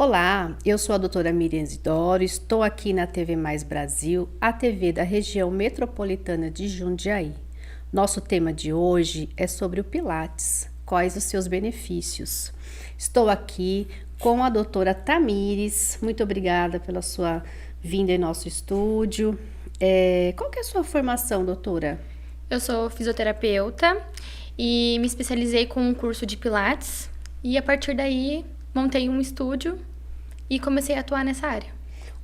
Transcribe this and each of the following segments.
Olá, eu sou a doutora Miriam Isidoro, estou aqui na TV Mais Brasil, a TV da região metropolitana de Jundiaí. Nosso tema de hoje é sobre o Pilates, quais os seus benefícios. Estou aqui com a doutora Tamires, muito obrigada pela sua vinda em nosso estúdio. Qual que é a sua formação, doutora? Eu sou fisioterapeuta e me especializei com um curso de Pilates e a partir daí montei um estúdio e comecei a atuar nessa área.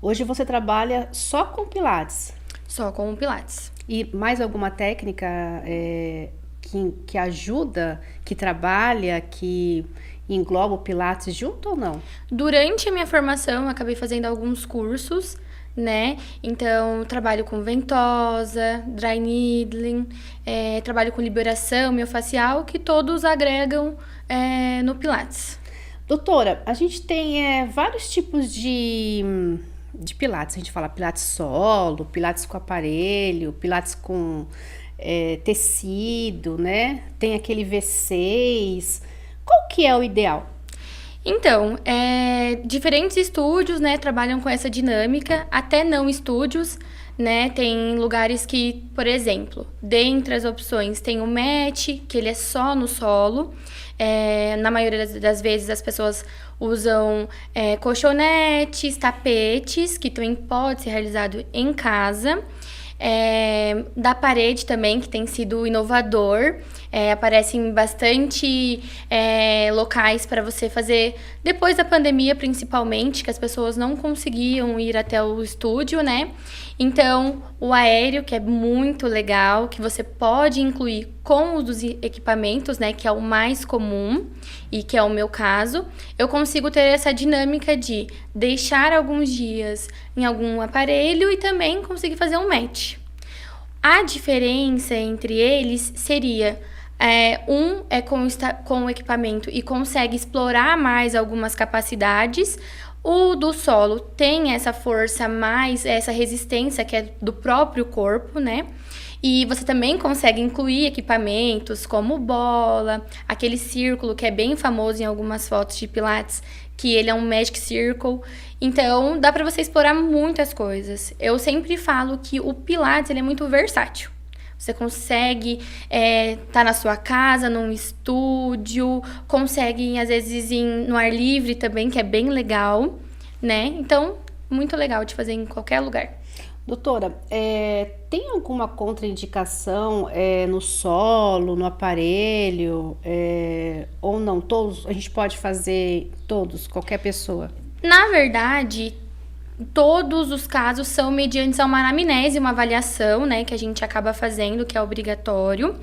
Hoje você trabalha só com Pilates? Só com o Pilates. E mais alguma técnica que ajuda, que trabalha, que engloba o Pilates junto ou não? Durante a minha formação, eu acabei fazendo alguns cursos, né? Então, trabalho com ventosa, dry needling, trabalho com liberação miofascial, que todos agregam no Pilates. Doutora, a gente tem vários tipos de Pilates. A gente fala Pilates solo, Pilates com aparelho, Pilates com tecido, né? Tem aquele V6. Qual que é o ideal? Então, diferentes estúdios, né, trabalham com essa dinâmica, até não estúdios, né, tem lugares que, por exemplo, dentre as opções tem o mat, que ele é só no solo, na maioria das vezes as pessoas usam colchonetes, tapetes, que também pode ser realizado em casa, da parede também, que tem sido inovador, aparecem bastante locais para você fazer, depois da pandemia principalmente, que as pessoas não conseguiam ir até o estúdio, né? Então, o aéreo, que é muito legal, que você pode incluir com os equipamentos, né, que é o mais comum e que é o meu caso, eu consigo ter essa dinâmica de deixar alguns dias em algum aparelho e também conseguir fazer um match. A diferença entre eles seria um é com o equipamento e consegue explorar mais algumas capacidades. O do solo tem essa força mais, essa resistência que é do próprio corpo, né? E você também consegue incluir equipamentos como bola, aquele círculo que é bem famoso em algumas fotos de Pilates, que ele é um Magic Circle. Então, dá para você explorar muitas coisas. Eu sempre falo que o Pilates ele é muito versátil. Você consegue tá na sua casa, num estúdio, consegue, às vezes, no ar livre também, que é bem legal, né? Então, muito legal de fazer em qualquer lugar. Doutora, tem alguma contraindicação no solo, no aparelho, ou não? Todos, a gente pode fazer todos, qualquer pessoa? Na verdade, todos os casos são mediante uma anamnese, uma avaliação, né, que a gente acaba fazendo, que é obrigatório.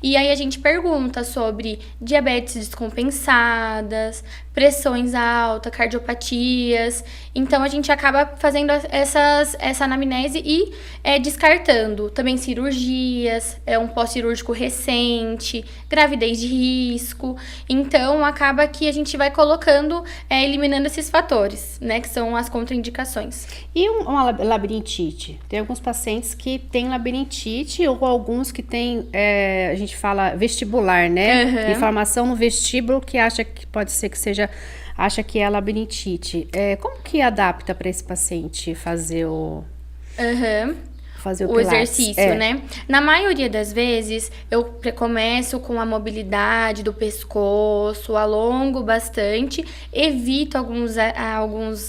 E aí a gente pergunta sobre diabetes descompensadas, pressões altas, cardiopatias. Então a gente acaba fazendo essa anamnese e descartando também cirurgias, um pós-cirúrgico recente, gravidez de risco. Então acaba que a gente vai colocando, eliminando esses fatores, né, que são as contraindicações. E uma labirintite? Tem alguns pacientes que têm labirintite ou alguns que têm, a gente fala vestibular, né? Uhum. Inflamação no vestíbulo que acha que pode ser que seja, acha que é labirintite. Como que adapta para esse paciente fazer o Pilates? Exercício, né? Na maioria das vezes, eu começo com a mobilidade do pescoço, alongo bastante, evito alguns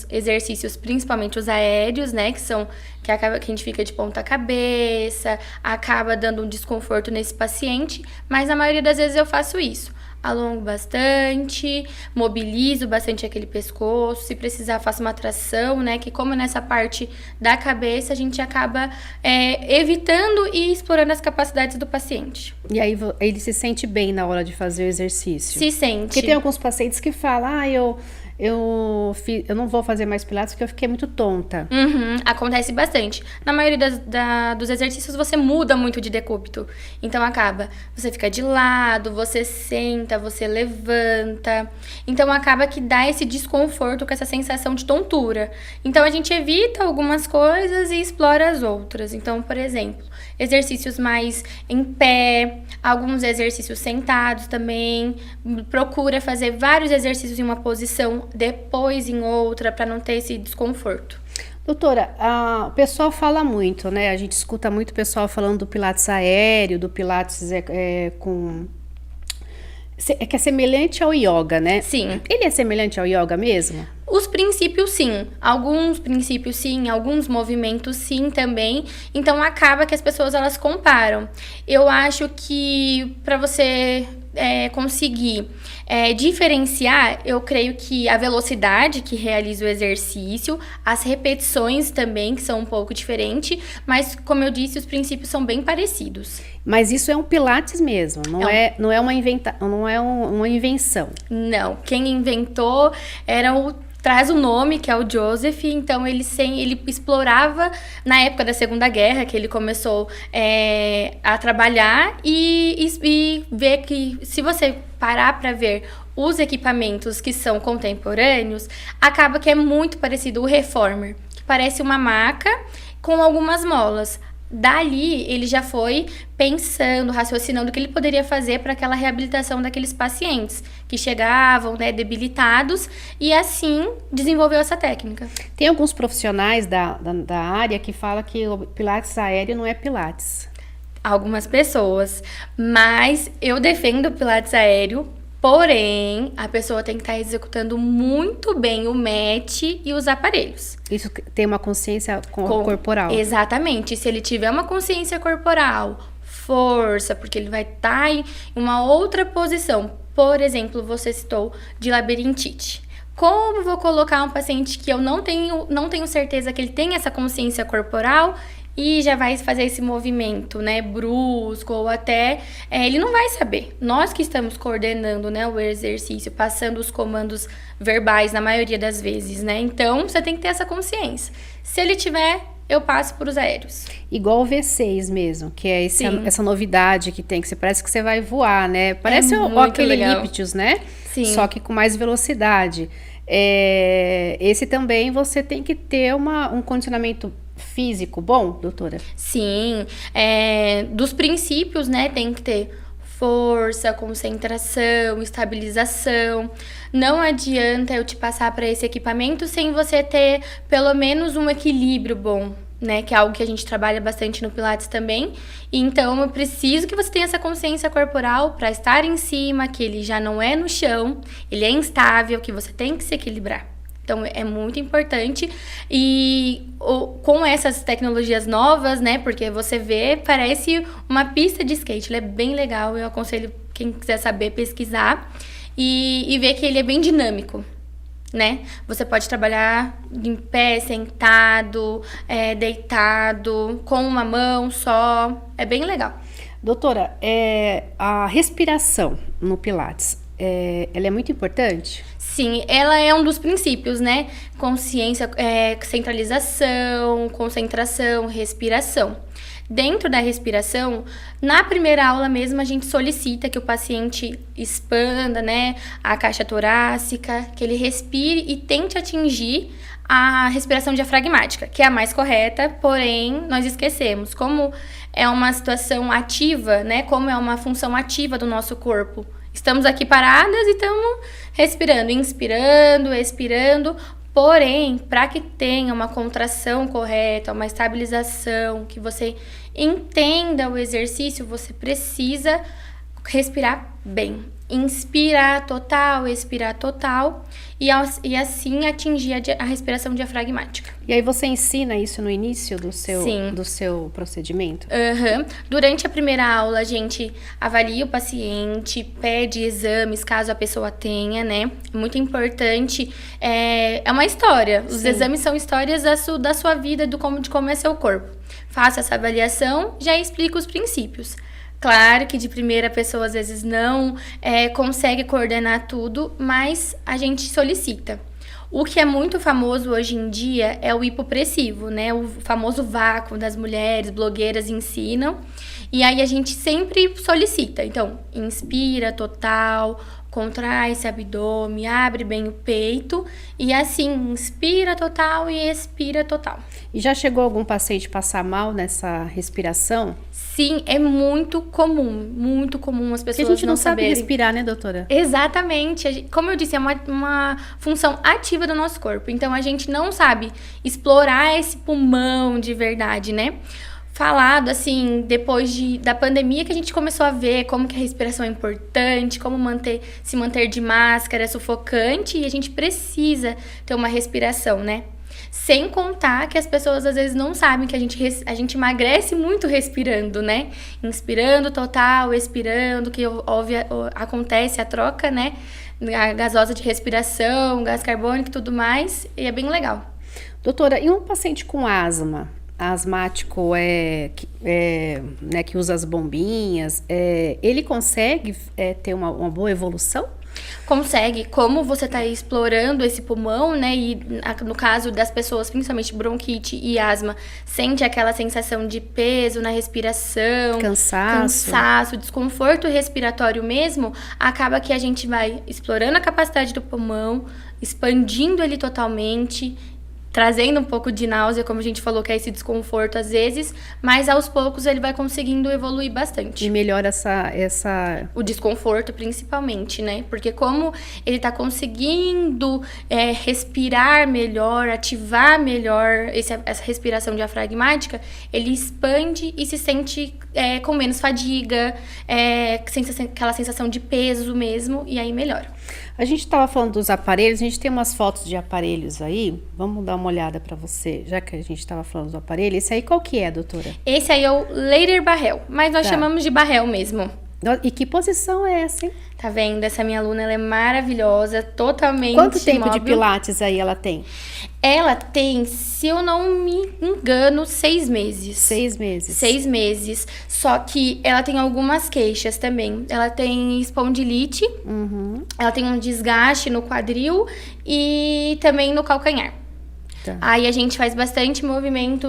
exercícios, principalmente os aéreos, né? Que a gente fica de ponta cabeça, acaba dando um desconforto nesse paciente, mas na maioria das vezes eu faço isso. Alongo bastante, mobilizo bastante aquele pescoço, se precisar faço uma tração, né, que como nessa parte da cabeça a gente acaba evitando e explorando as capacidades do paciente. E aí ele se sente bem na hora de fazer o exercício? Se sente. Porque tem alguns pacientes que falam, eu não vou fazer mais Pilates porque eu fiquei muito tonta. Acontece bastante. Na maioria dos exercícios você muda muito de decúbito. Então você fica de lado, você senta, você levanta. Então acaba que dá esse desconforto com essa sensação de tontura. Então a gente evita algumas coisas e explora as outras. Então, por exemplo, exercícios mais em pé, alguns exercícios sentados também. Procura fazer vários exercícios em uma posição depois em outra, para não ter esse desconforto. Doutora, o pessoal fala muito, né? A gente escuta muito o pessoal falando do Pilates aéreo, do Pilates que é semelhante ao yoga, né? Sim. Ele é semelhante ao yoga mesmo? Os princípios, sim. Alguns princípios, sim. Alguns movimentos, sim, também. Então, acaba que as pessoas, elas comparam. Eu acho que para você conseguir diferenciar, eu creio que a velocidade que realiza o exercício, as repetições também, que são um pouco diferentes, mas, como eu disse, os princípios são bem parecidos. Mas isso é um Pilates mesmo, não é uma invenção. Não, quem inventou traz o nome, que é o Joseph. Então ele explorava na época da Segunda Guerra, que ele começou a trabalhar e ver que, se você parar para ver os equipamentos que são contemporâneos, acaba que é muito parecido o Reformer, que parece uma maca com algumas molas. Dali, ele já foi pensando, raciocinando o que ele poderia fazer para aquela reabilitação daqueles pacientes que chegavam, né, debilitados, e assim desenvolveu essa técnica. Tem alguns profissionais da área que falam que o Pilates aéreo não é Pilates. Algumas pessoas, mas eu defendo o Pilates aéreo. Porém, a pessoa tem que estar executando muito bem o mat e os aparelhos. Isso tem uma consciência corporal. Exatamente. Se ele tiver uma consciência corporal, força, porque ele vai estar em uma outra posição. Por exemplo, você citou de labirintite. Como vou colocar um paciente que eu não tenho certeza que ele tem essa consciência corporal e já vai fazer esse movimento, né, brusco, ou até ele não vai saber. Nós que estamos coordenando, né, o exercício, passando os comandos verbais na maioria das vezes, né? Então, você tem que ter essa consciência. Se ele tiver, eu passo por os aéreos. Igual o V6 mesmo, que é essa novidade que tem, que parece que você vai voar, né? Parece aquele Elliptius, né? Sim. Só que com mais velocidade. Esse também você tem que ter um condicionamento físico bom, doutora? Sim, dos princípios, né, tem que ter força, concentração, estabilização. Não adianta eu te passar para esse equipamento sem você ter pelo menos um equilíbrio bom, né, que é algo que a gente trabalha bastante no Pilates também. Então, eu preciso que você tenha essa consciência corporal para estar em cima, que ele já não é no chão, ele é instável, que você tem que se equilibrar. Então, é muito importante. E com essas tecnologias novas, né? Porque você vê, parece uma pista de skate. Ele é bem legal. Eu aconselho quem quiser saber, pesquisar. E ver que ele é bem dinâmico, né? Você pode trabalhar em pé, sentado, deitado, com uma mão só. É bem legal. Doutora, a respiração no Pilates, ela é muito importante? Sim, ela é um dos princípios, né? Consciência, centralização, concentração, respiração. Dentro da respiração, na primeira aula mesmo, a gente solicita que o paciente expanda, né, a caixa torácica, que ele respire e tente atingir a respiração diafragmática, que é a mais correta, porém, nós esquecemos. Como é uma situação ativa, né, como é uma função ativa do nosso corpo, estamos aqui paradas e estamos respirando, inspirando, expirando. Porém, para que tenha uma contração correta, uma estabilização, que você entenda o exercício, você precisa respirar bem. Inspirar total, expirar total e assim atingir a respiração diafragmática. E aí você ensina isso no início do seu procedimento? Uhum. Durante a primeira aula, a gente avalia o paciente, pede exames caso a pessoa tenha, né? Muito importante. É uma história. Os exames são histórias da sua vida, de como é seu corpo. Faça essa avaliação, já explica os princípios. Claro que de primeira a pessoa às vezes não consegue coordenar tudo, mas a gente solicita. O que é muito famoso hoje em dia é o hipopressivo, né? O famoso vácuo das mulheres, blogueiras ensinam. E aí a gente sempre solicita. Então, inspira total, contrai esse abdômen, abre bem o peito. E assim, inspira total e expira total. E já chegou algum paciente passar mal nessa respiração? Sim, é muito comum as Porque pessoas a gente não sabe saberem. respirar, né, doutora? Exatamente. Como eu disse, é uma função ativa do nosso corpo. Então, a gente não sabe explorar esse pulmão de verdade, né? Falado, assim, depois da pandemia que a gente começou a ver como que a respiração é importante, como se manter de máscara é sufocante e a gente precisa ter uma respiração, né? Sem contar que as pessoas às vezes não sabem que a gente emagrece muito respirando, né? Inspirando total, expirando, que acontece a troca, né? A gasosa de respiração, gás carbônico e tudo mais, e é bem legal. Doutora, e um paciente com asma? Asmático né, que usa as bombinhas, ele consegue ter uma boa evolução? Consegue, como você está explorando esse pulmão, né? E no caso das pessoas, principalmente bronquite e asma, sente aquela sensação de peso na respiração, cansaço, desconforto respiratório mesmo, acaba que a gente vai explorando a capacidade do pulmão, expandindo ele totalmente, trazendo um pouco de náusea, como a gente falou, que é esse desconforto às vezes, mas aos poucos ele vai conseguindo evoluir bastante. E melhora o desconforto, principalmente, né? Porque como ele tá conseguindo respirar melhor, ativar melhor essa respiração diafragmática, ele expande e se sente com menos fadiga, aquela sensação de peso mesmo, e aí melhora. A gente estava falando dos aparelhos, a gente tem umas fotos de aparelhos aí, vamos dar uma olhada para você, já que a gente estava falando do aparelho. Esse aí qual que é, doutora? Esse aí é o Leiter Barrel, mas nós chamamos de Barrel mesmo. E que posição é essa, hein? Tá vendo? Essa minha aluna, ela é maravilhosa, totalmente Quanto tempo móvel. de pilates aí ela tem? Ela tem, se eu não me engano, 6 meses. 6 meses. 6 meses. Só que ela tem algumas queixas também. Ela tem espondilite, ela tem um desgaste no quadril e também no calcanhar. Tá. Aí a gente faz bastante movimento,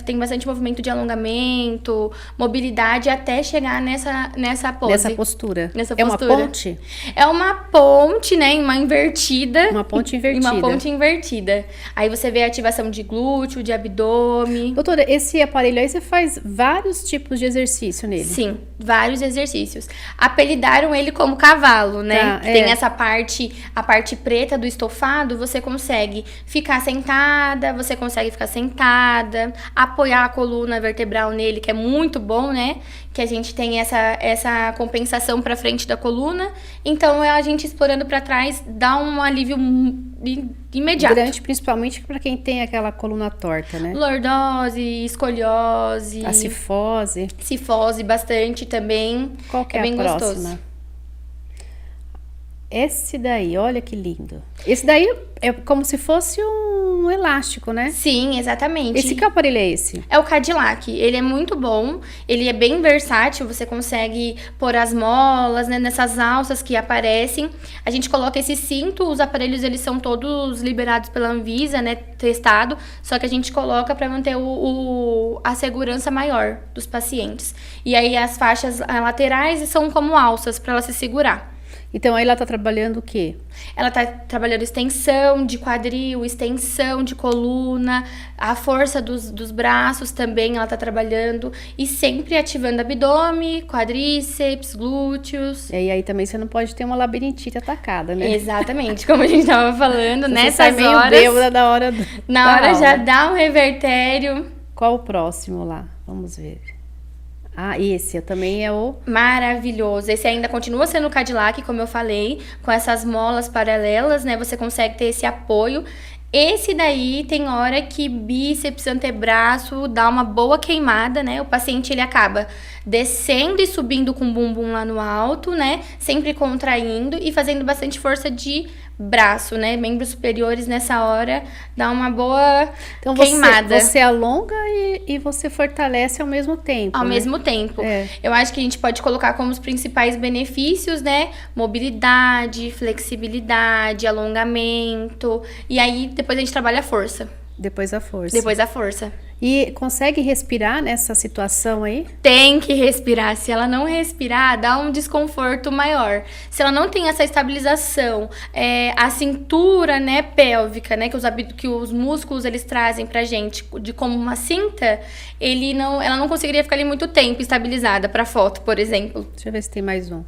tem bastante movimento de alongamento, mobilidade até chegar nessa pose. Nessa postura. É uma ponte? É uma ponte, né? Uma invertida. Uma ponte invertida. Uma ponte invertida. Aí você vê a ativação de glúteo, de abdômen. Doutora, esse aparelho aí você faz vários tipos de exercício nele? Sim, vários exercícios. Apelidaram ele como cavalo, né? Tem essa parte, a parte preta do estofado, você consegue ficar sentada, você consegue ficar sentada, apoiar a coluna vertebral nele, que é muito bom, né? Que a gente tem essa compensação para frente da coluna. Então, a gente explorando para trás dá um alívio imediato. Grande, principalmente para quem tem aquela coluna torta, né? Lordose, escoliose. A cifose. Cifose bastante também. Qual que é bem a próxima? Gostoso. Esse daí, olha que lindo. Esse daí é como se fosse um elástico, né? Sim, exatamente. Que aparelho é esse? É o Cadillac. Ele é muito bom, ele é bem versátil, você consegue pôr as molas, né, nessas alças que aparecem. A gente coloca esse cinto, os aparelhos eles são todos liberados pela Anvisa, né, testado, só que a gente coloca para manter a segurança maior dos pacientes. E aí as faixas laterais são como alças para ela se segurar. Então, aí ela tá trabalhando o quê? Ela tá trabalhando extensão de quadril, extensão de coluna, a força dos braços também ela tá trabalhando. E sempre ativando abdômen, quadríceps, glúteos. E aí também você não pode ter uma labirintite atacada, né? Exatamente, como a gente tava falando, nessas meio horas... bêbada da hora na hora já dá um revertério. Qual o próximo lá? Vamos ver. Ah, esse também é o... Maravilhoso. Esse ainda continua sendo o Cadillac, como eu falei, com essas molas paralelas, né? Você consegue ter esse apoio. Esse daí tem hora que bíceps, antebraço dá uma boa queimada, né? O paciente, ele acaba descendo e subindo com o bumbum lá no alto, né? Sempre contraindo e fazendo bastante força de braço, né? Membros superiores nessa hora dá uma boa queimada. Você alonga e você fortalece ao mesmo tempo. Ao né? mesmo tempo. Eu acho que a gente pode colocar como os principais benefícios, né? Mobilidade, flexibilidade, alongamento. E aí, depois a gente trabalha a força. Depois a força. Depois a força. E consegue respirar nessa situação aí? Tem que respirar. Se ela não respirar, dá um desconforto maior. Se ela não tem essa estabilização, a cintura, né, pélvica, né, que os músculos eles trazem pra gente de como uma cinta, ela não conseguiria ficar ali muito tempo estabilizada pra foto, por exemplo. Deixa eu ver se tem mais um.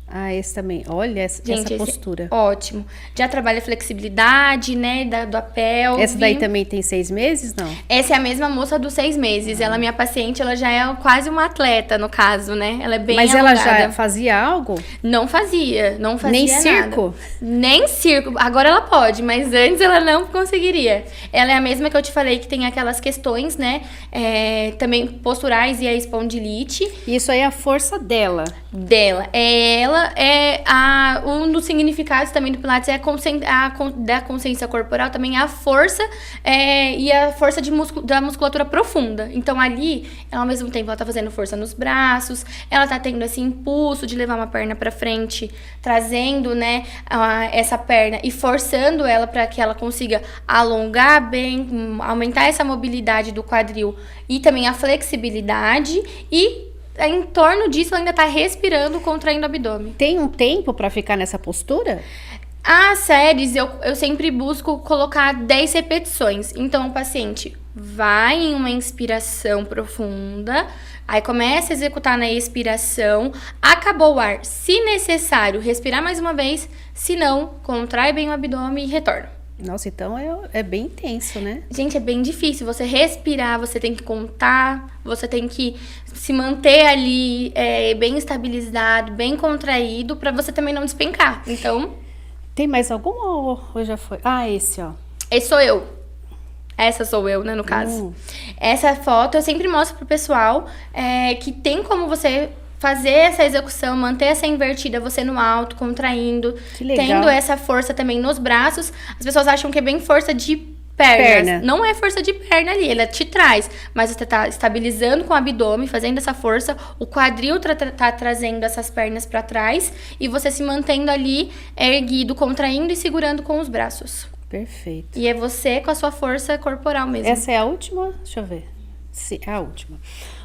Ah, esse também. Olha Gente, essa postura. Ótimo. Já trabalha a flexibilidade, né, da pelve. Essa daí também tem 6 meses, não? Essa é a mesma moça dos 6 meses. Ela, minha paciente, ela já é quase uma atleta, no caso, né? Ela é bem Mas alongada. ela já fazia algo? Não fazia Nem nada. circo? Nem circo. Agora ela pode, mas antes ela não conseguiria. Ela é a mesma que eu te falei, que tem aquelas questões, né? Também posturais e a espondilite. Isso aí é a força dela. Um dos significados também do Pilates da consciência corporal, também é a força e a força da musculatura profunda. Então ali, ela, ao mesmo tempo, ela tá fazendo força nos braços, ela tá tendo esse impulso de levar uma perna pra frente, trazendo, né, essa perna e forçando ela para que ela consiga alongar bem, aumentar essa mobilidade do quadril e também a flexibilidade e em torno disso, ela ainda tá respirando, contraindo o abdômen. Tem um tempo para ficar nessa postura? As séries, eu sempre busco colocar 10 repetições. Então, o paciente vai em uma inspiração profunda, aí começa a executar na expiração, acabou o ar. Se necessário, respirar mais uma vez. Se não, contrai bem o abdômen e retorna. Nossa, então é bem intenso, né? Gente, é bem difícil. Você respirar, você tem que contar, você tem que se manter ali bem estabilizado, bem contraído, pra você também não despencar. Então... Tem mais algum ou já foi? Ah, esse, ó. Esse sou eu. Essa sou eu, né, no caso. Essa foto eu sempre mostro pro pessoal que tem como você fazer essa execução, manter essa invertida, você no alto, contraindo, tendo essa força também nos braços. As pessoas acham que é bem força de pernas. Não é força de perna ali, ela te traz. Mas você tá estabilizando com o abdômen, fazendo essa força, o quadril tá trazendo essas pernas para trás e você se mantendo ali erguido, contraindo e segurando com os braços. Perfeito. E é você com a sua força corporal mesmo. Essa é a última? Deixa eu ver. Sim, é a última.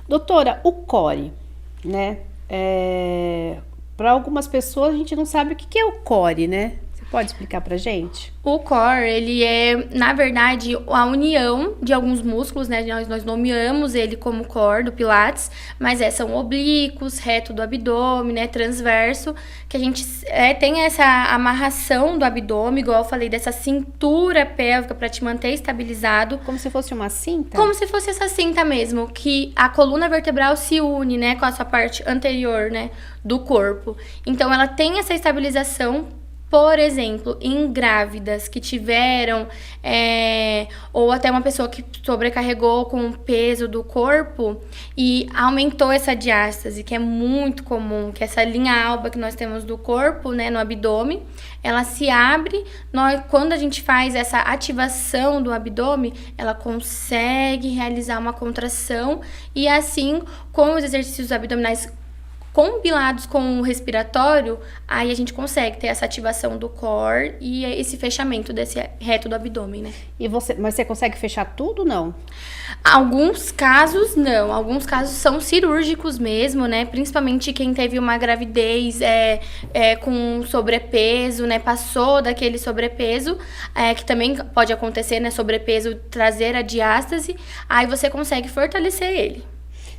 Doutora, o core, né? Para algumas pessoas a gente não sabe o que é o core, né? Você pode explicar pra gente? O core, ele é, na verdade, a união de alguns músculos, né? Nós nomeamos ele como core do Pilates, mas são oblíquos, reto do abdômen, né? Transverso, que a gente tem essa amarração do abdômen, igual eu falei, dessa cintura pélvica para te manter estabilizado. Como se fosse uma cinta? Como se fosse essa cinta mesmo, que a coluna vertebral se une, né? Com a sua parte anterior, né? Do corpo. Então, ela tem essa estabilização. Por exemplo, em grávidas que tiveram, ou até uma pessoa que sobrecarregou com o peso do corpo e aumentou essa diástase, que é muito comum, que é essa linha alba que nós temos do corpo, né, no abdômen, ela se abre, quando a gente faz essa ativação do abdômen, ela consegue realizar uma contração e assim, com os exercícios abdominais combinados com o respiratório, aí a gente consegue ter essa ativação do core e esse fechamento desse reto do abdômen, né? Mas você consegue fechar tudo, não? Alguns casos, não. Alguns casos são cirúrgicos mesmo, né? Principalmente quem teve uma gravidez com sobrepeso, né? Passou daquele sobrepeso, que também pode acontecer, né? Sobrepeso trazer a diástase, aí você consegue fortalecer ele.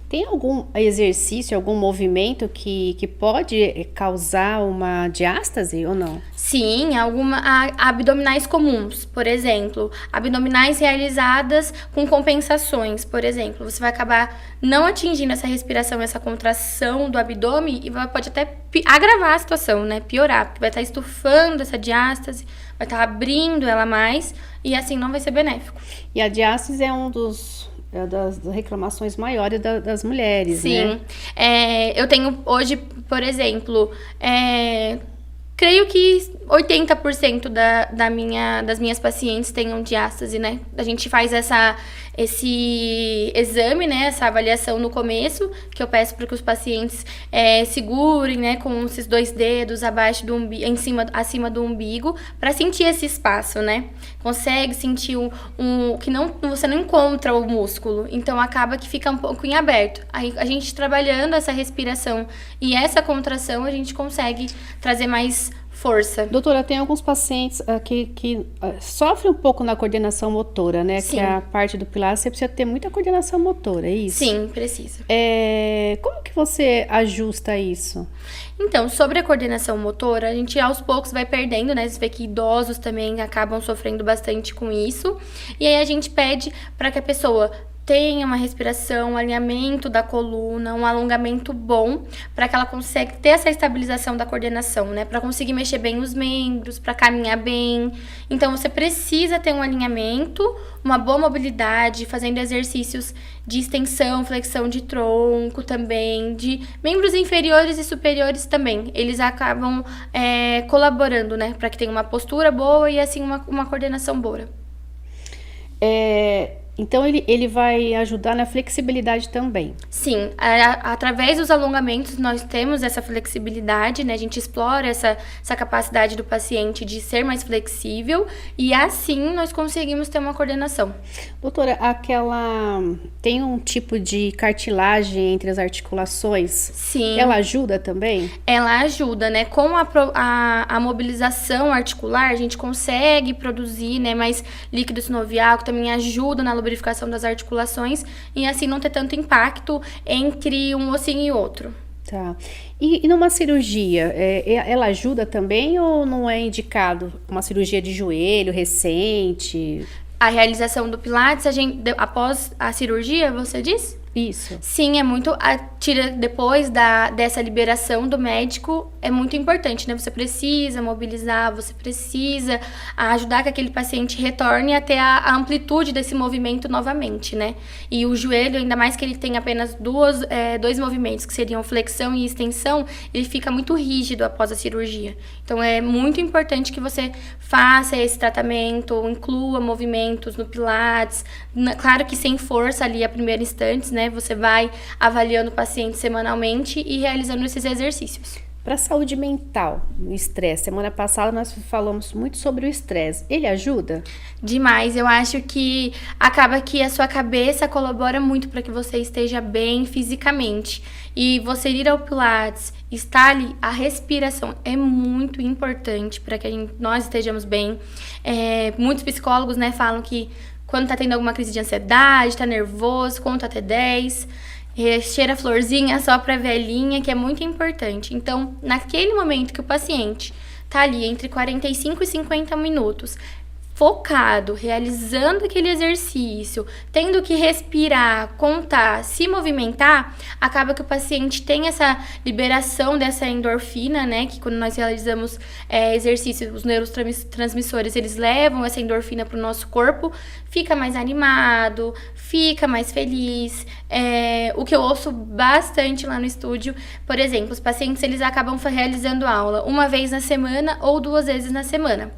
Tem algum exercício, algum movimento que pode causar uma diástase ou não? Sim, abdominais comuns, por exemplo. Abdominais realizadas com compensações, por exemplo. Você vai acabar não atingindo essa respiração, essa contração do abdômen e pode até agravar a situação, né? Piorar, porque vai estar estufando essa diástase, vai estar abrindo ela mais e assim não vai ser benéfico. E a diástase é das reclamações maiores das mulheres, Sim. né? Eu tenho hoje, por exemplo, Creio que 80% das minhas pacientes tenham diástase, né? A gente faz esse exame, né? Essa avaliação no começo, que eu peço para que os pacientes segurem, né? Com esses 2 dedos abaixo do umbigo, acima do umbigo, para sentir esse espaço, né? Consegue sentir que você não encontra o músculo, então acaba que fica um pouco em aberto. Aí a gente trabalhando essa respiração e essa contração, a gente consegue trazer mais força. Doutora, tem alguns pacientes que sofrem um pouco na coordenação motora, né? Sim. Que a parte do Pilates você precisa ter muita coordenação motora, é isso? Sim, precisa. Como que você ajusta isso? Então, sobre a coordenação motora, a gente aos poucos vai perdendo, né? Você vê que idosos também acabam sofrendo bastante com isso. E aí a gente pede para que a pessoa tenha uma respiração, um alinhamento da coluna, um alongamento bom, para que ela consiga ter essa estabilização da coordenação, né? Para conseguir mexer bem os membros, para caminhar bem. Então, você precisa ter um alinhamento, uma boa mobilidade, fazendo exercícios de extensão, flexão de tronco também, de membros inferiores e superiores também. Eles acabam colaborando, né? Para que tenha uma postura boa e, assim, uma coordenação boa. Então, ele vai ajudar na flexibilidade também. Sim, através dos alongamentos nós temos essa flexibilidade, né? A gente explora essa capacidade do paciente de ser mais flexível e assim nós conseguimos ter uma coordenação. Doutora, tem um tipo de cartilagem entre as articulações? Sim. Ela ajuda também? Ela ajuda, né? Com a mobilização articular, a gente consegue produzir, né, mais líquido sinovial, que também ajuda na lubrificação das articulações e assim não ter tanto impacto entre um ossinho e outro. Tá. E numa cirurgia, ela ajuda também ou não é indicado uma cirurgia de joelho recente? A realização do Pilates, após a cirurgia, você diz? Isso. Sim, é muito. Depois dessa liberação do médico, é muito importante, né? Você precisa mobilizar, você precisa ajudar que aquele paciente retorne a ter a amplitude desse movimento novamente, né? E o joelho, ainda mais que ele tem apenas dois movimentos, que seriam flexão e extensão, ele fica muito rígido após a cirurgia. Então, é muito importante que você faça esse tratamento, inclua movimentos no Pilates, claro que sem força ali a primeiro instante, né? Você vai avaliando o paciente semanalmente e realizando esses exercícios. Para a saúde mental, o estresse. Semana passada nós falamos muito sobre o estresse. Ele ajuda? Demais. Eu acho que acaba que a sua cabeça colabora muito para que você esteja bem fisicamente. E você ir ao Pilates, estar ali, a respiração é muito importante para que nós estejamos bem. Muitos psicólogos, né, falam que quando tá tendo alguma crise de ansiedade, tá nervoso, conta até 10, cheira a florzinha só pra velhinha, que é muito importante. Então, naquele momento que o paciente tá ali entre 45 e 50 minutos, focado, realizando aquele exercício, tendo que respirar, contar, se movimentar, acaba que o paciente tem essa liberação dessa endorfina, né? Que quando nós realizamos exercícios, os neurotransmissores, eles levam essa endorfina para o nosso corpo, fica mais animado, fica mais feliz. O que eu ouço bastante lá no estúdio, por exemplo, os pacientes, eles acabam realizando aula uma vez na semana ou 2 vezes na semana.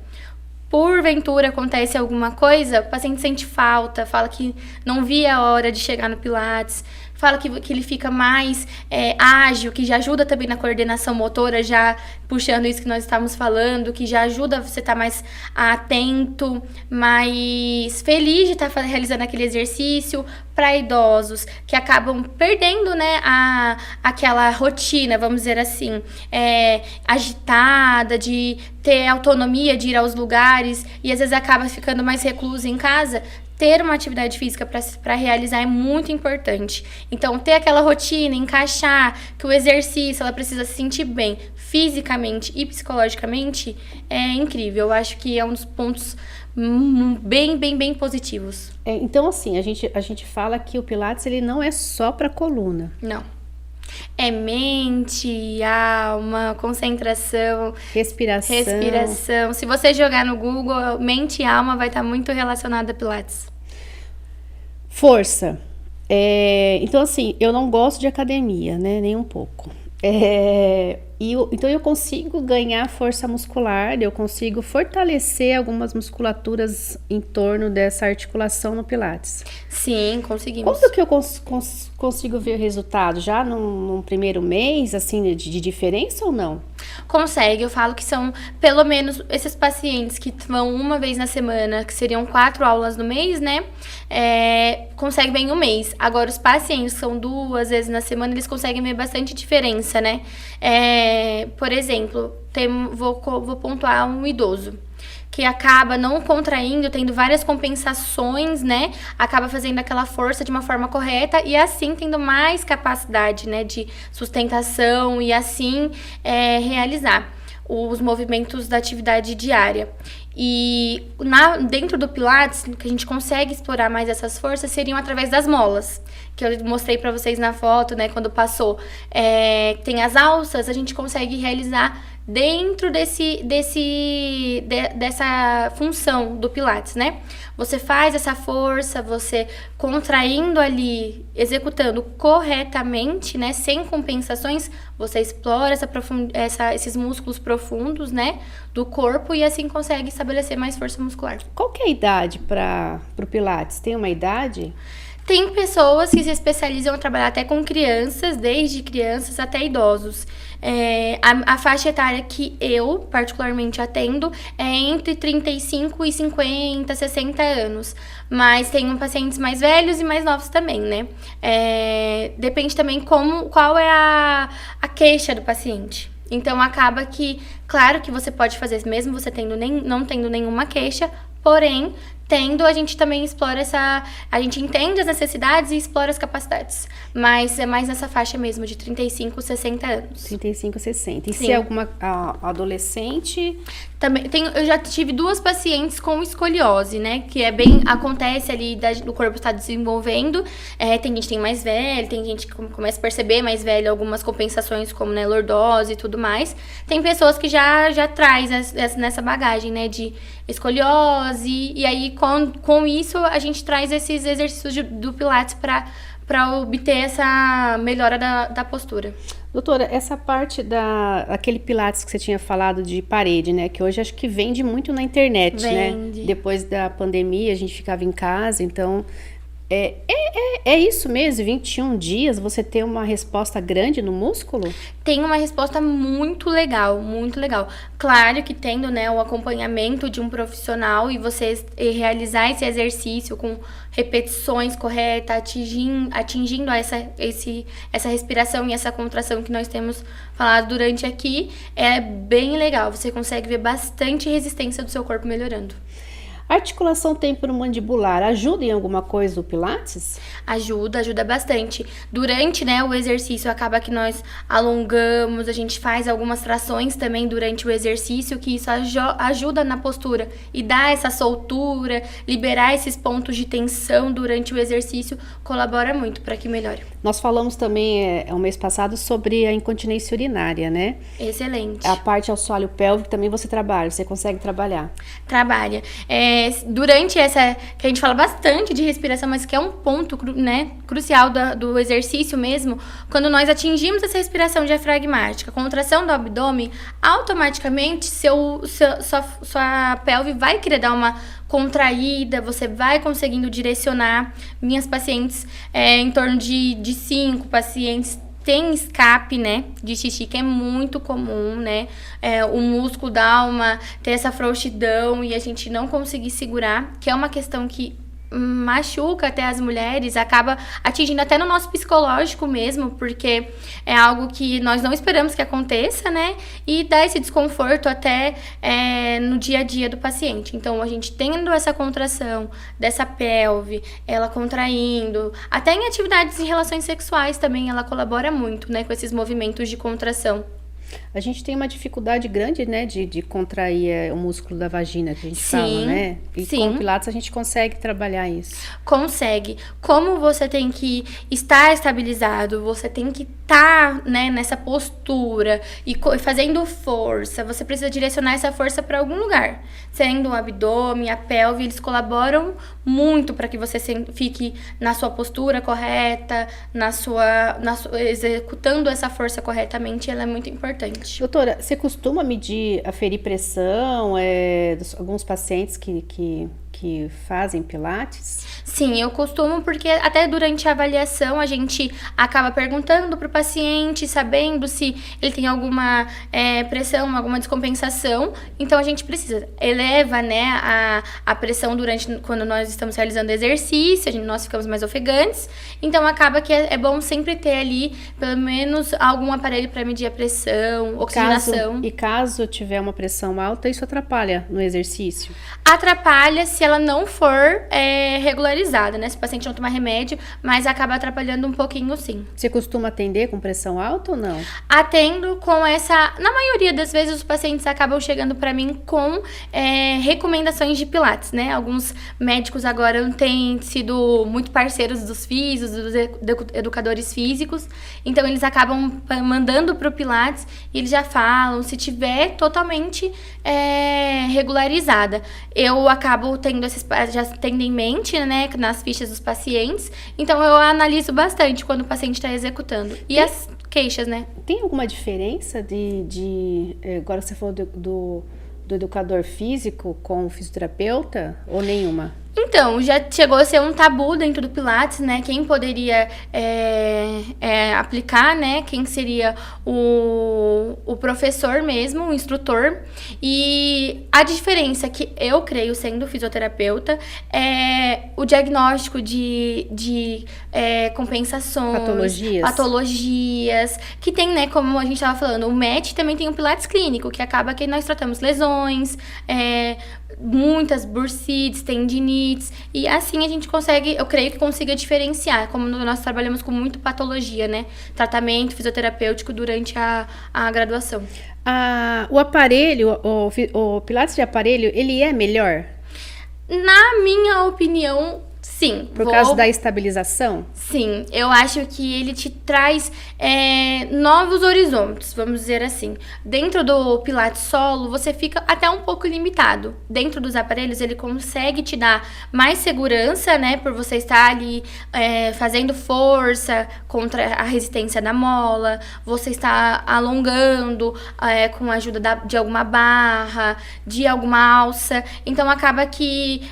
Porventura acontece alguma coisa, o paciente sente falta, fala que não via a hora de chegar no Pilates, fala que ele fica mais ágil, que já ajuda também na coordenação motora, já puxando isso que nós estávamos falando, que já ajuda você a estar mais atento, mais feliz de estar realizando aquele exercício. Para idosos que acabam perdendo, né, aquela rotina, vamos dizer assim, agitada, de ter autonomia de ir aos lugares e às vezes acaba ficando mais recluso em casa. Ter uma atividade física para realizar é muito importante. Então, ter aquela rotina, encaixar que o exercício, ela precisa se sentir bem fisicamente e psicologicamente, é incrível. Eu acho que é um dos pontos bem positivos. Então, assim, a gente fala que o Pilates ele não é só para coluna. Não. É mente, alma, concentração, respiração. Se você jogar no Google, mente e alma vai estar muito relacionada a Pilates. Força. Então, assim, eu não gosto de academia, né? Nem um pouco. Então eu consigo ganhar força muscular, eu consigo fortalecer algumas musculaturas em torno dessa articulação no Pilates. Sim, conseguimos. Quando que eu consigo ver o resultado? Já num primeiro mês, assim, de diferença ou não? Consegue, eu falo que são pelo menos esses pacientes que vão uma vez na semana, que seriam 4 aulas no mês, né? Consegue bem um mês. Agora, os pacientes que são 2 vezes na semana, eles conseguem ver bastante diferença, né? Por exemplo, vou pontuar um idoso que acaba não contraindo, tendo várias compensações, né? Acaba fazendo aquela força de uma forma correta e assim tendo mais capacidade, né, de sustentação e assim realizar os movimentos da atividade diária. E dentro do Pilates, que a gente consegue explorar mais essas forças, seriam através das molas, que eu mostrei para vocês na foto, né, quando passou. Tem as alças, a gente consegue realizar dentro dessa função do Pilates, né? Você faz essa força, você contraindo ali, executando corretamente, né? Sem compensações, você explora esses músculos profundos, né? Do corpo e assim consegue estabelecer mais força muscular. Qual que é a idade para o Pilates? Tem uma idade? Tem pessoas que se especializam a trabalhar até com crianças, desde crianças até idosos. A faixa etária que eu, particularmente, atendo é entre 35 e 50, 60 anos. Mas tenho pacientes mais velhos e mais novos também, né? Depende também qual é a queixa do paciente. Então, acaba que, claro que você pode fazer, mesmo você não tendo nenhuma queixa, porém, a gente também explora a gente entende as necessidades e explora as capacidades. Mas é mais nessa faixa mesmo, de 35, 60 anos. 35, 60. E Sim. se é alguma adolescente? Também eu já tive 2 pacientes com escoliose, né? Que acontece ali, do corpo estar desenvolvendo. Tem gente que tem mais velho, tem gente que começa a perceber mais velho algumas compensações, como, né, lordose e tudo mais. Tem pessoas que já traz nessa bagagem, né, de escoliose. E aí, com isso, a gente traz esses exercícios do Pilates para obter essa melhora da postura. Doutora, essa parte daquele Pilates que você tinha falado de parede, né? Que hoje acho que vende muito na internet, Vende. né? Depois da pandemia, a gente ficava em casa, então... É isso mesmo, 21 dias, você ter uma resposta grande no músculo? Tem uma resposta muito legal, muito legal. Claro que tendo, né, o acompanhamento de um profissional e você realizar esse exercício com repetições corretas, atingindo essa respiração e essa contração que nós temos falado durante aqui, é bem legal. Você consegue ver bastante resistência do seu corpo melhorando. A articulação temporomandibular ajuda em alguma coisa o Pilates? Ajuda bastante. Durante, né, o exercício, acaba que nós alongamos, a gente faz algumas trações também durante o exercício, que isso ajuda na postura e dá essa soltura, liberar esses pontos de tensão durante o exercício, colabora muito para que melhore. Nós falamos também, o mês passado, sobre a incontinência urinária, né? Excelente. A parte ao assoalho pélvico também você consegue trabalhar? Trabalha. Durante essa, que a gente fala bastante de respiração, mas que é um ponto, né, crucial do exercício mesmo, quando nós atingimos essa respiração diafragmática, contração do abdômen, automaticamente sua pelve vai querer dar uma contraída, você vai conseguindo direcionar. Minhas pacientes, em torno de 5 pacientes, tem escape, né, de xixi, que é muito comum, né, o músculo ter essa frouxidão e a gente não conseguir segurar, que é uma questão que machuca até as mulheres, acaba atingindo até no nosso psicológico mesmo, porque é algo que nós não esperamos que aconteça, né? E dá esse desconforto até no dia a dia do paciente. Então, a gente tendo essa contração dessa pelve, ela contraindo, até em atividades em relações sexuais também, ela colabora muito, né? Com esses movimentos de contração. A gente tem uma dificuldade grande, né, de contrair o músculo da vagina, que a gente fala, né? E sim. com o Pilates a gente consegue trabalhar isso. Consegue. Como você tem que estar estabilizado, você tem que estar, né, nessa postura e fazendo força, você precisa direcionar essa força para algum lugar. Sendo o abdômen, a pelve, eles colaboram muito para que você fique na sua postura correta, executando essa força corretamente, ela é muito importante. Doutora, você costuma aferir pressão, alguns pacientes que fazem pilates? Sim, eu costumo, porque até durante a avaliação a gente acaba perguntando para o paciente, sabendo se ele tem alguma pressão, alguma descompensação. Então a gente eleva, né, a pressão quando nós estamos realizando exercício, nós ficamos mais ofegantes. Então acaba que é bom sempre ter ali pelo menos algum aparelho para medir a pressão, oxigenação. E caso tiver uma pressão alta, isso atrapalha no exercício? Atrapalha se ela não for regularizada, né? Se o paciente não tomar remédio, mas acaba atrapalhando um pouquinho, sim. Você costuma atender com pressão alta ou não? Atendo com essa... Na maioria das vezes, os pacientes acabam chegando para mim com recomendações de pilates, né? Alguns médicos agora têm sido muito parceiros dos físicos, dos educadores físicos, então eles acabam mandando pro pilates e eles já falam se tiver totalmente regularizada. Eu acabo já tendo em mente, né, nas fichas dos pacientes, então eu analiso bastante quando o paciente está executando. E as queixas, né? Tem alguma diferença agora você falou do educador físico com o fisioterapeuta ou nenhuma? Então, já chegou a ser um tabu dentro do Pilates, né? Quem poderia aplicar, né? Quem seria o professor mesmo, o instrutor. E a diferença que eu creio, sendo fisioterapeuta, é o diagnóstico de compensações, patologias, que tem, né? Como a gente estava falando, o MET também tem o Pilates clínico, que acaba que nós tratamos lesões, muitas bursites, tendinites, e assim a gente consegue, eu creio que consiga diferenciar, como nós trabalhamos com muito patologia, né? Tratamento fisioterapêutico durante a graduação. O aparelho, o Pilates de aparelho, ele é melhor? Na minha opinião, sim. Por causa da estabilização? Sim, eu acho que ele te traz novos horizontes, vamos dizer assim. Dentro do Pilates solo, você fica até um pouco limitado. Dentro dos aparelhos, ele consegue te dar mais segurança, né? Por você estar ali fazendo força contra a resistência da mola. Você está alongando com a ajuda de alguma barra, de alguma alça. Então, acaba que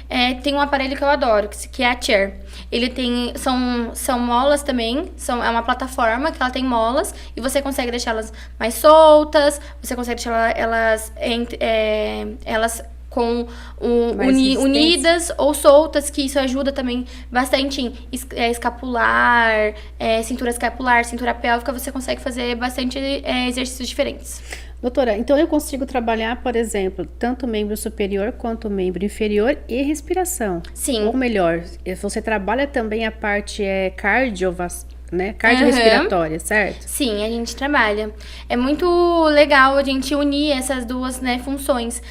tem um aparelho que eu adoro, que é a Chair. Ele tem... São molas também, é uma plataforma que ela tem molas e você consegue deixá-las mais soltas, você consegue deixar elas com unidas ou soltas, que isso ajuda também bastante em escapular, cintura escapular, cintura pélvica, você consegue fazer bastante exercícios diferentes. Doutora, então eu consigo trabalhar, por exemplo, tanto o membro superior quanto o membro inferior e respiração? Sim. Ou melhor, você trabalha também a parte cardiorrespiratória, certo? Sim, a gente trabalha. É muito legal a gente unir essas duas, né, funções,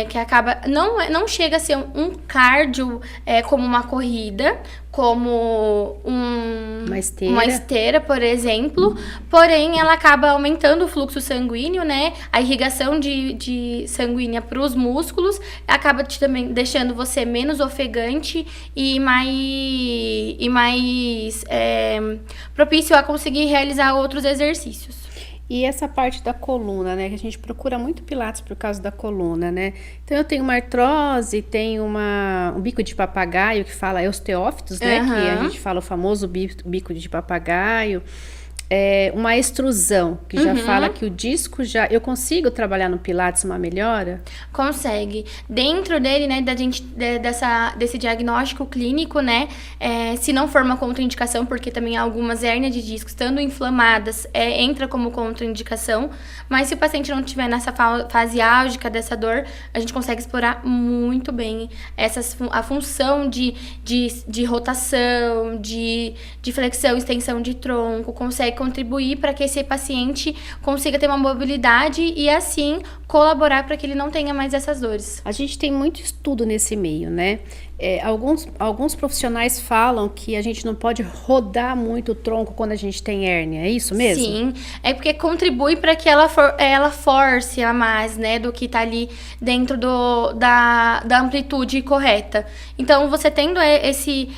que acaba... Não chega a ser um cardio como uma corrida, como uma esteira, por exemplo, porém ela acaba aumentando o fluxo sanguíneo, né? A irrigação de sanguínea para os músculos acaba também deixando você menos ofegante e mais propício a conseguir realizar outros exercícios. E essa parte da coluna, né? Que a gente procura muito pilates por causa da coluna, né? Então, eu tenho uma artrose, tenho um bico de papagaio, que fala osteófitos, né? Que a gente fala o famoso bico de papagaio. Uma extrusão, que já fala que o disco já... Eu consigo trabalhar no Pilates uma melhora? Consegue. Dentro dele, né, desse diagnóstico clínico, né, se não for uma contraindicação, porque também algumas hérnias de disco, estando inflamadas, entra como contraindicação, mas se o paciente não estiver nessa fase álgica dessa dor, a gente consegue explorar muito bem a função de rotação, de flexão, extensão de tronco, consegue contribuir para que esse paciente consiga ter uma mobilidade e assim colaborar para que ele não tenha mais essas dores. A gente tem muito estudo nesse meio, né? Alguns profissionais falam que a gente não pode rodar muito o tronco quando a gente tem hérnia, é isso mesmo? Sim, é porque contribui para que ela force a mais, né, do que tá ali dentro da amplitude correta. Então, você tendo esse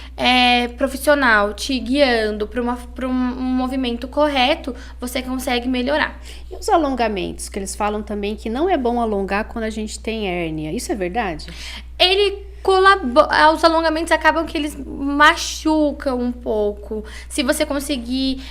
profissional te guiando para um movimento correto, você consegue melhorar. E os alongamentos, que eles falam também que não é bom alongar quando a gente tem hérnia, isso é verdade? Os alongamentos acabam que eles machucam um pouco. Se você conseguir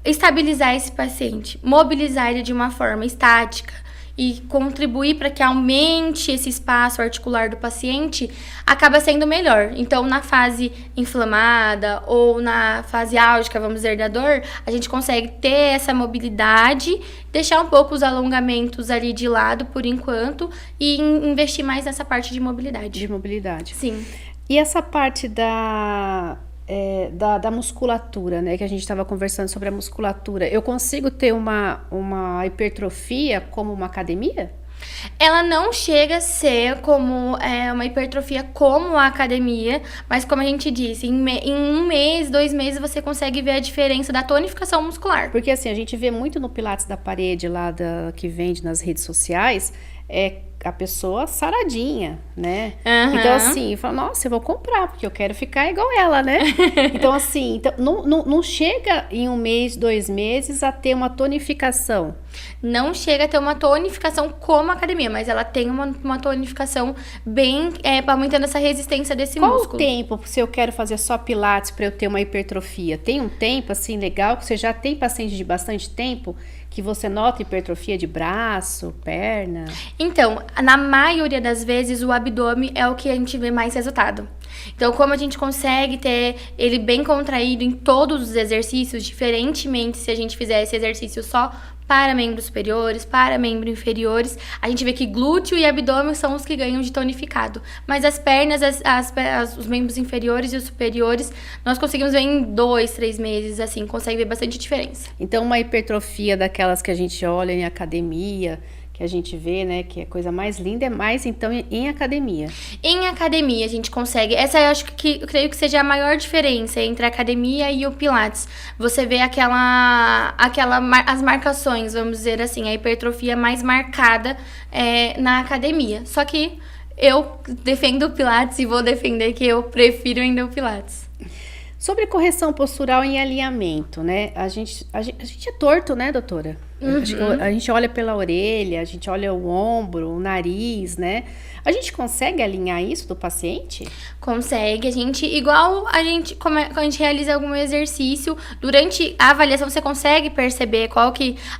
estabilizar esse paciente, mobilizar ele de uma forma estática e contribuir para que aumente esse espaço articular do paciente, acaba sendo melhor. Então, na fase inflamada ou na fase álgica, vamos dizer, da dor, a gente consegue ter essa mobilidade, deixar um pouco os alongamentos ali de lado por enquanto e investir mais nessa parte de mobilidade. De mobilidade. Sim. E essa parte da musculatura, né? Que a gente estava conversando sobre a musculatura. Eu consigo ter uma hipertrofia como uma academia? Ela não chega a ser como uma hipertrofia como a academia, mas como a gente disse, em 1 mês, 2 meses, você consegue ver a diferença da tonificação muscular. Porque assim, a gente vê muito no Pilates da parede lá que vende nas redes sociais, a pessoa saradinha, né? Uhum. Então, assim, fala, nossa, eu vou comprar, porque eu quero ficar igual ela, né? Então, assim, não chega em 1 mês, 2 meses a ter uma tonificação. Não chega a ter uma tonificação como a academia, mas ela tem uma tonificação bem aumentando essa resistência desse músculo. Qual o tempo, se eu quero fazer só Pilates para eu ter uma hipertrofia? Tem um tempo, assim, legal, que você já tem paciente de bastante tempo, que você nota hipertrofia de braço, perna? Então, na maioria das vezes, o abdômen é o que a gente vê mais resultado. Então, como a gente consegue ter ele bem contraído em todos os exercícios, diferentemente se a gente fizer esse exercício só para membros superiores, para membros inferiores, a gente vê que glúteo e abdômen são os que ganham de tonificado. Mas as pernas, os membros inferiores e os superiores, nós conseguimos ver em 2, 3 meses, assim, consegue ver bastante diferença. Então, uma hipertrofia daquelas que a gente olha em academia, que a gente vê, né, que é a coisa mais linda, é mais, então, em academia. Em academia, a gente consegue... Essa eu acho que eu creio que seja a maior diferença entre a academia e o Pilates. Você vê as marcações, vamos dizer assim, a hipertrofia mais marcada na academia. Só que eu defendo o Pilates e vou defender que eu prefiro ainda o Pilates. Sobre correção postural em alinhamento, né? A gente é torto, né, doutora? Uhum. A gente olha pela orelha, a gente olha o ombro, o nariz, né? A gente consegue alinhar isso do paciente? Consegue. Como a gente realiza algum exercício, durante a avaliação você consegue perceber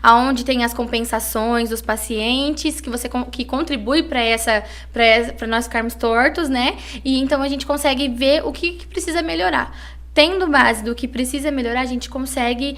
aonde tem as compensações dos pacientes, que contribui para nós ficarmos tortos, né? E então a gente consegue ver o que precisa melhorar. Tendo base do que precisa melhorar, a gente consegue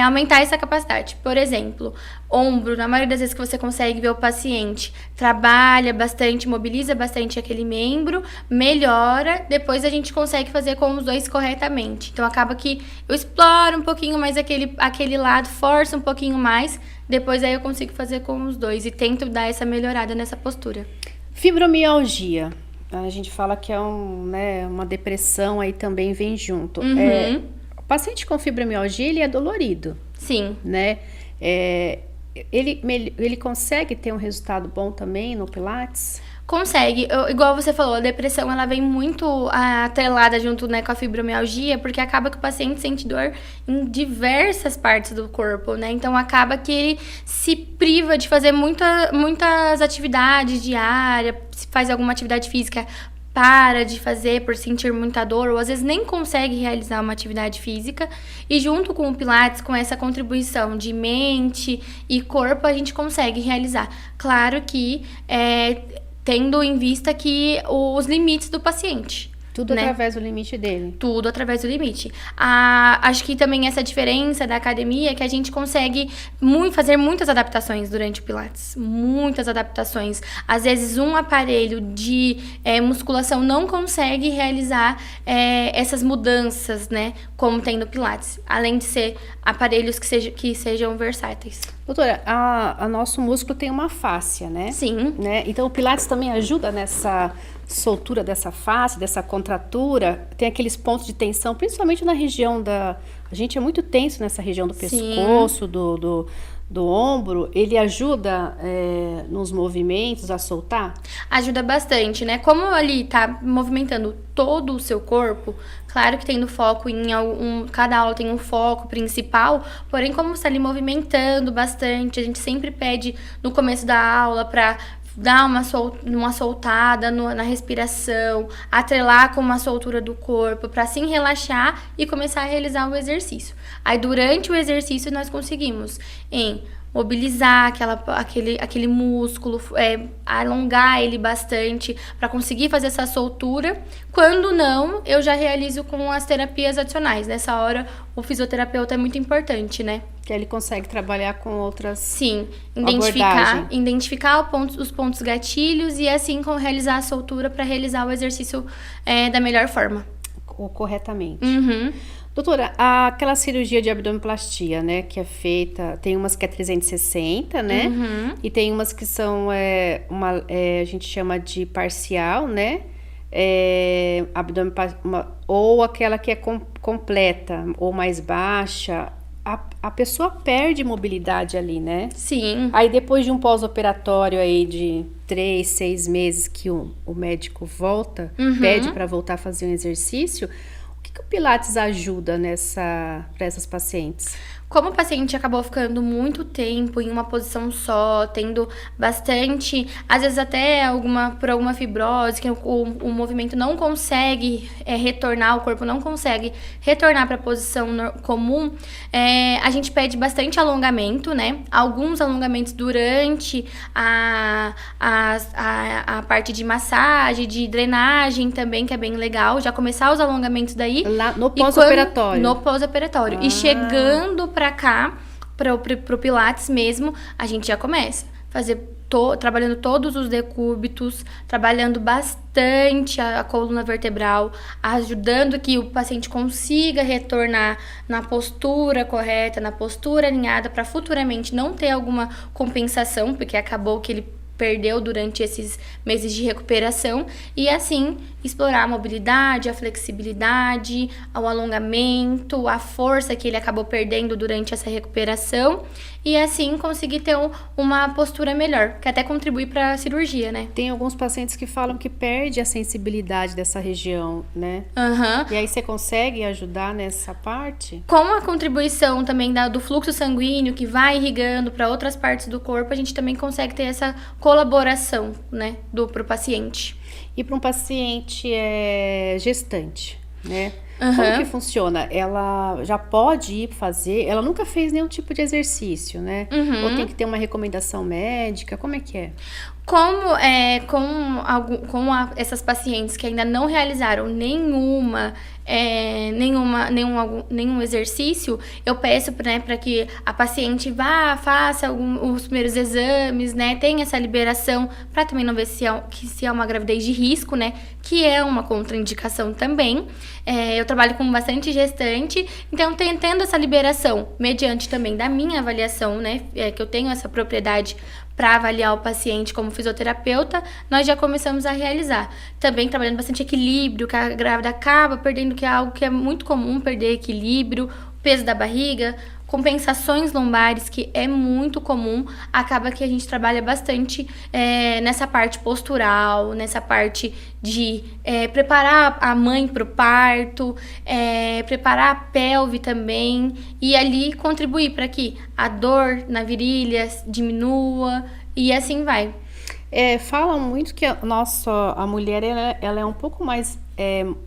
aumentar essa capacidade. Por exemplo, ombro, na maioria das vezes que você consegue ver o paciente, trabalha bastante, mobiliza bastante aquele membro, melhora, depois a gente consegue fazer com os dois corretamente. Então, acaba que eu exploro um pouquinho mais aquele lado, forço um pouquinho mais, depois aí eu consigo fazer com os dois e tento dar essa melhorada nessa postura. Fibromialgia. A gente fala que é uma depressão, aí também vem junto. Uhum. O paciente com fibromialgia, ele é dolorido. Sim. Né? Ele consegue ter um resultado bom também no Pilates? Consegue. Igual você falou, a depressão ela vem muito atrelada junto, né, com a fibromialgia, porque acaba que o paciente sente dor em diversas partes do corpo, né? Então acaba que ele se priva de fazer muitas atividades diárias, se faz alguma atividade física, para de fazer por sentir muita dor, ou às vezes nem consegue realizar uma atividade física. E junto com o Pilates, com essa contribuição de mente e corpo, a gente consegue realizar. Claro que tendo em vista que os limites do paciente. Tudo, né? Através do limite dele. Tudo através do limite. Acho que também essa diferença da academia é que a gente consegue fazer muitas adaptações durante o Pilates. Muitas adaptações. Às vezes, um aparelho de musculação não consegue realizar essas mudanças, né? Como tem no Pilates. Além de ser aparelhos que sejam versáteis. Doutora, nosso músculo tem uma fáscia, né? Sim. Né? Então, o Pilates também ajuda nessa soltura dessa face, dessa contratura, tem aqueles pontos de tensão, principalmente na região da... A gente é muito tenso nessa região do pescoço, do ombro. Ele ajuda nos movimentos a soltar? Ajuda bastante, né? Como ali tá movimentando todo o seu corpo, claro que tendo foco em cada aula tem um foco principal, porém como você tá ali movimentando bastante, a gente sempre pede no começo da aula para dar uma soltada na respiração, atrelar com uma soltura do corpo, para assim relaxar e começar a realizar o exercício. Aí, durante o exercício, nós conseguimos mobilizar aquele músculo, alongar ele bastante para conseguir fazer essa soltura. Quando não, eu já realizo com as terapias adicionais. Nessa hora, o fisioterapeuta é muito importante, né? Que ele consegue trabalhar com outras Sim, abordagem. identificar os pontos gatilhos e assim realizar a soltura para realizar o exercício da melhor forma. Ou corretamente. Uhum. Doutora, aquela cirurgia de abdominoplastia, né, que é feita, tem umas que é 360, né, e tem umas que são, a gente chama de parcial, né, ou aquela que é completa, ou mais baixa. A pessoa perde mobilidade ali, né? Sim. Aí depois de um pós-operatório aí de 3, 6 meses que o médico volta, pede para voltar a fazer um exercício, o que o Pilates ajuda para essas pacientes? Como o paciente acabou ficando muito tempo em uma posição só, tendo bastante, às vezes até por alguma fibrose, que o movimento não consegue retornar, o corpo não consegue retornar para a posição comum, a gente pede bastante alongamento, né? Alguns alongamentos durante a parte de massagem, de drenagem também, que é bem legal. Já começar os alongamentos daí. Lá no pós-operatório? No pós-operatório. E chegando pra cá, pro Pilates mesmo, a gente já começa trabalhando todos os decúbitos, trabalhando bastante a coluna vertebral, ajudando que o paciente consiga retornar na postura correta, na postura alinhada, para futuramente não ter alguma compensação, porque acabou que ele perdeu durante esses meses de recuperação, e assim explorar a mobilidade, a flexibilidade, o alongamento, a força que ele acabou perdendo durante essa recuperação, e assim conseguir ter uma postura melhor, que até contribui para a cirurgia, né? Tem alguns pacientes que falam que perde a sensibilidade dessa região, né? E aí você consegue ajudar nessa parte? Com a contribuição também do fluxo sanguíneo que vai irrigando para outras partes do corpo, a gente também consegue ter essa colaboração, né, pro paciente. E para um paciente gestante, né? Como que funciona? Ela já pode ir fazer... Ela nunca fez nenhum tipo de exercício, né? Ou tem que ter uma recomendação médica? Como é que é? Essas pacientes que ainda não realizaram nenhum exercício, eu peço, né, para que a paciente faça os primeiros exames, né, tenha essa liberação, para também não ver se é uma gravidez de risco, né, que é uma contraindicação também. Eu trabalho com bastante gestante, então tendo essa liberação, mediante também da minha avaliação, né, que eu tenho essa propriedade para avaliar o paciente como fisioterapeuta, nós já começamos a realizar. Também trabalhando bastante equilíbrio, que a grávida acaba perdendo, que é algo que é muito comum, perder equilíbrio, o peso da barriga, compensações lombares, que é muito comum, acaba que a gente trabalha bastante nessa parte postural, nessa parte de preparar a mãe para o parto, preparar a pelve também, e ali contribuir para que a dor na virilha diminua, e assim vai. Falam muito que a mulher ela é um pouco mais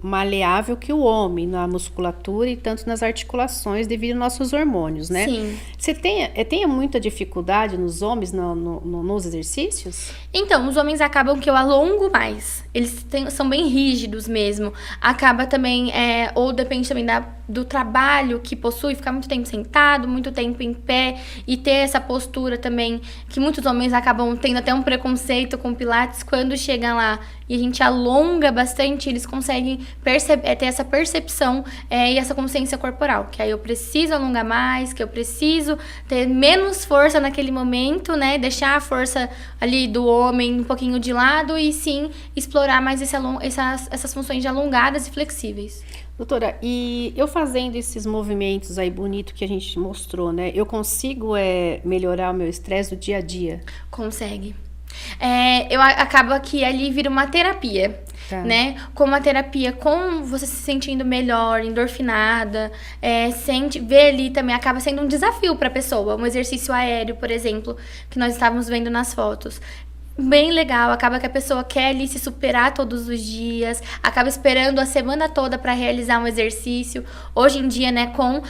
maleável que o homem na musculatura e tanto nas articulações devido aos nossos hormônios, né? Sim. Você tem muita dificuldade nos homens nos exercícios? Então, os homens acabam que eu alongo mais. Eles são bem rígidos mesmo. Acaba também, ou depende também do trabalho que possui, ficar muito tempo sentado, muito tempo em pé e ter essa postura também, que muitos homens acabam tendo até um preconceito com Pilates quando chegam lá e a gente alonga bastante, eles conseguem ter essa percepção e essa consciência corporal. Que aí eu preciso alongar mais, que eu preciso ter menos força naquele momento, né? Deixar a força ali do homem um pouquinho de lado e sim explorar mais essas funções de alongadas e flexíveis. Doutora, e eu fazendo esses movimentos aí bonito que a gente mostrou, né? Eu consigo melhorar o meu estresse do dia a dia? Consegue. Acaba que ali vira uma terapia, né? Com uma terapia, com você se sentindo melhor, endorfinada, ver ali também acaba sendo um desafio para a pessoa. Um exercício aéreo, por exemplo, que nós estávamos vendo nas fotos. Bem legal, acaba que a pessoa quer ali se superar todos os dias, acaba esperando a semana toda para realizar um exercício. Hoje em dia, né, com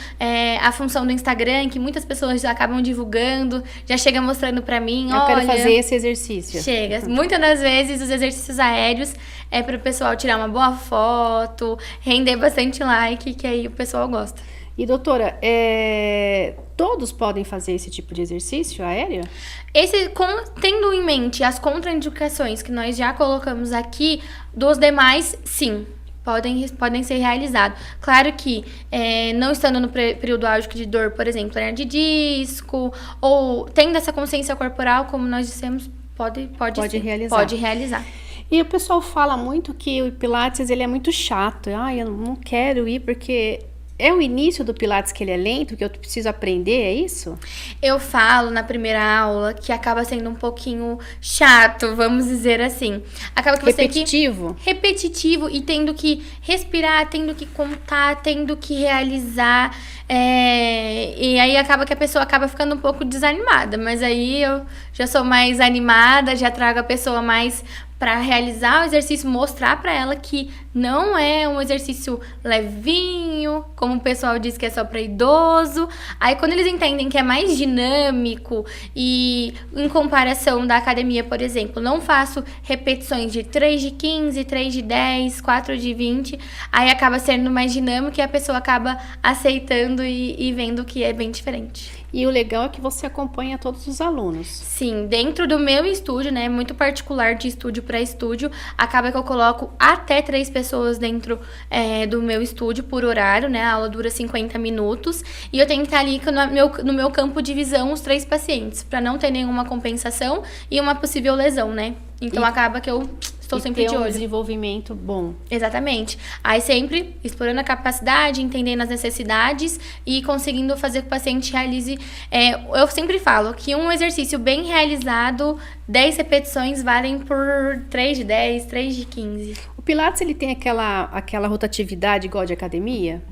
a função do Instagram, que muitas pessoas já acabam divulgando, já chega mostrando para mim, eu quero fazer esse exercício. Chega. Muitas das vezes os exercícios aéreos é para o pessoal tirar uma boa foto, render bastante like, que aí o pessoal gosta. E doutora, todos podem fazer esse tipo de exercício aéreo? Tendo em mente as contraindicações que nós já colocamos aqui, dos demais, sim, podem ser realizados. Claro que, não estando no período álgico de dor, por exemplo, hernia de disco, ou tendo essa consciência corporal, como nós dissemos, pode realizar. E o pessoal fala muito que o Pilates ele é muito chato. Eu não quero ir porque... É o início do Pilates que ele é lento, que eu preciso aprender, é isso? Eu falo na primeira aula que acaba sendo um pouquinho chato, vamos dizer assim. Acaba que repetitivo? Repetitivo e tendo que respirar, tendo que contar, tendo que realizar. E aí acaba que a pessoa acaba ficando um pouco desanimada. Mas aí eu já sou mais animada, já trago a pessoa mais para realizar o exercício, mostrar para ela que não é um exercício levinho, como o pessoal diz que é só para idoso. Aí quando eles entendem que é mais dinâmico e em comparação da academia, por exemplo, não faço repetições de 3 de 15, 3 de 10, 4 de 20, aí acaba sendo mais dinâmico e a pessoa acaba aceitando e vendo que é bem diferente. E o legal é que você acompanha todos os alunos. Sim, dentro do meu estúdio, né, muito particular de estúdio para estúdio, acaba que eu coloco até 3 pessoas dentro do meu estúdio por horário, né, a aula dura 50 minutos, e eu tenho que estar ali no meu campo de visão os 3 pacientes, para não ter nenhuma compensação e uma possível lesão, né, então acaba que eu... Estou sempre de olho. Um desenvolvimento bom. Exatamente. Aí sempre explorando a capacidade, entendendo as necessidades e conseguindo fazer que o paciente realize. Eu sempre falo que um exercício bem realizado, 10 repetições valem por 3 de 10, 3 de 15. O Pilates, ele tem aquela rotatividade igual de academia?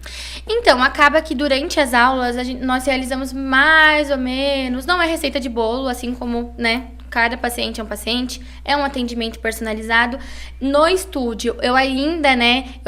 Então, acaba que durante as aulas nós realizamos mais ou menos, não é receita de bolo, assim como, né? Cada paciente é um paciente, é um atendimento personalizado. No estúdio, eu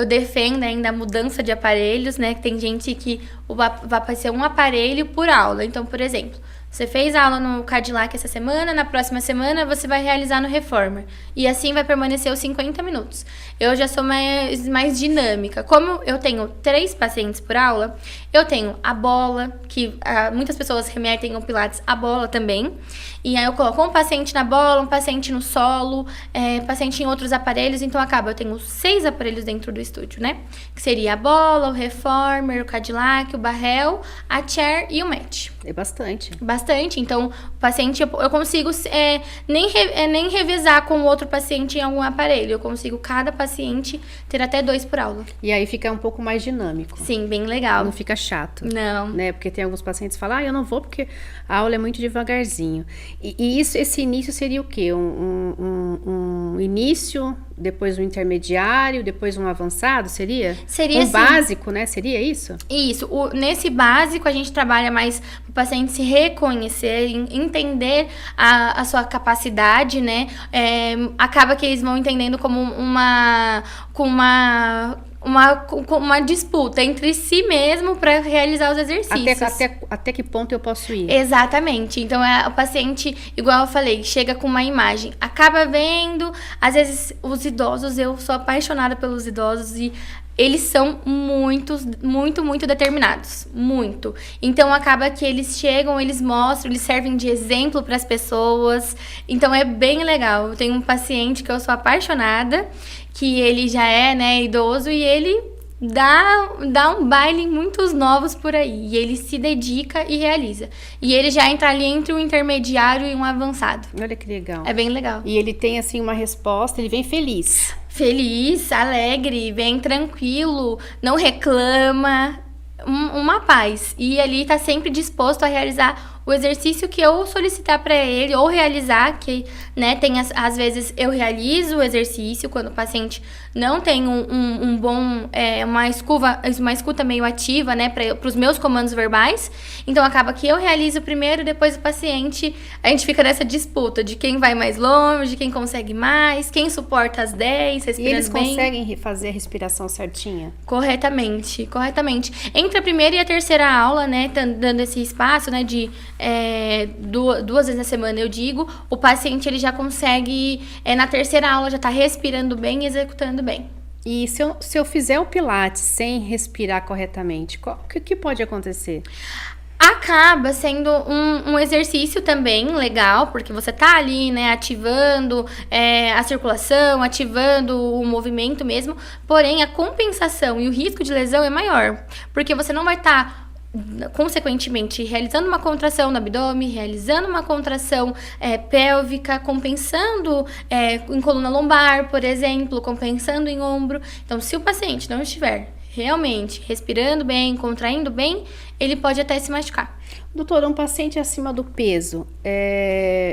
defendo ainda a mudança de aparelhos, né? Que tem gente que vai ser um aparelho por aula. Então, por exemplo, você fez a aula no Cadillac essa semana, na próxima semana você vai realizar no Reformer. E assim vai permanecer os 50 minutos. Eu já sou mais dinâmica. Como eu tenho 3 pacientes por aula, eu tenho a bola, que muitas pessoas remetem ao Pilates a bola também. E aí eu coloco um paciente na bola, um paciente no solo, paciente em outros aparelhos. Então eu tenho 6 aparelhos dentro do estúdio, né? Que seria a bola, o Reformer, o Cadillac, o Barrel, a Chair e o Mat. É bastante. Bastante. Então, o paciente, eu consigo nem revezar com o outro paciente em algum aparelho. Eu consigo cada paciente ter até 2 por aula. E aí fica um pouco mais dinâmico. Sim, bem legal. Não fica chato. Não. Né? Porque tem alguns pacientes que falam, eu não vou porque a aula é muito devagarzinho. E esse início seria o quê? Um início, depois um intermediário, depois um avançado, seria? Seria assim, básico, né? Seria isso? Isso. Nesse básico, a gente trabalha mais para o paciente se reconhecer, entender a sua capacidade, né? Acaba que eles vão entendendo como uma disputa entre si mesmo para realizar os exercícios. Até que ponto eu posso ir? Exatamente. Então, o paciente, igual eu falei, chega com uma imagem, acaba vendo, às vezes, os idosos, eu sou apaixonada pelos idosos e eles são muito determinados. Muito. Então, acaba que eles chegam, eles mostram, eles servem de exemplo para as pessoas. Então, é bem legal. Eu tenho um paciente que eu sou apaixonada, que ele já é, né, idoso, e ele dá um baile em muitos novos por aí. E ele se dedica e realiza. E ele já entra ali entre um intermediário e um avançado. Olha que legal. É bem legal. E ele tem, assim, uma resposta, ele vem feliz. Feliz, alegre, bem tranquilo, não reclama, uma paz. E ali tá sempre disposto a realizar o exercício que eu solicitar para ele, ou realizar, que, né, tem às vezes eu realizo o exercício quando o paciente não tem um bom, uma escuta meio ativa, né, para os meus comandos verbais. Então acaba que eu realizo primeiro, depois o paciente, a gente fica nessa disputa de quem vai mais longe, quem consegue mais, quem suporta as 10, respirando bem. E eles conseguem fazer a respiração certinha? Corretamente. Entre a primeira e a terceira aula, né, dando esse espaço, né, de 2 vezes na semana, eu digo, o paciente ele já consegue, na terceira aula, já tá respirando bem e executando bem. E se eu fizer o Pilates sem respirar corretamente, o que pode acontecer? Acaba sendo um exercício também legal, porque você tá ali, né, ativando a circulação, ativando o movimento mesmo, porém a compensação e o risco de lesão é maior, porque você não vai estar consequentemente realizando uma contração no abdômen, realizando uma contração pélvica, compensando em coluna lombar, por exemplo, compensando em ombro. Então, se o paciente não estiver realmente respirando bem, contraindo bem, ele pode até se machucar. Doutora, um paciente acima do peso,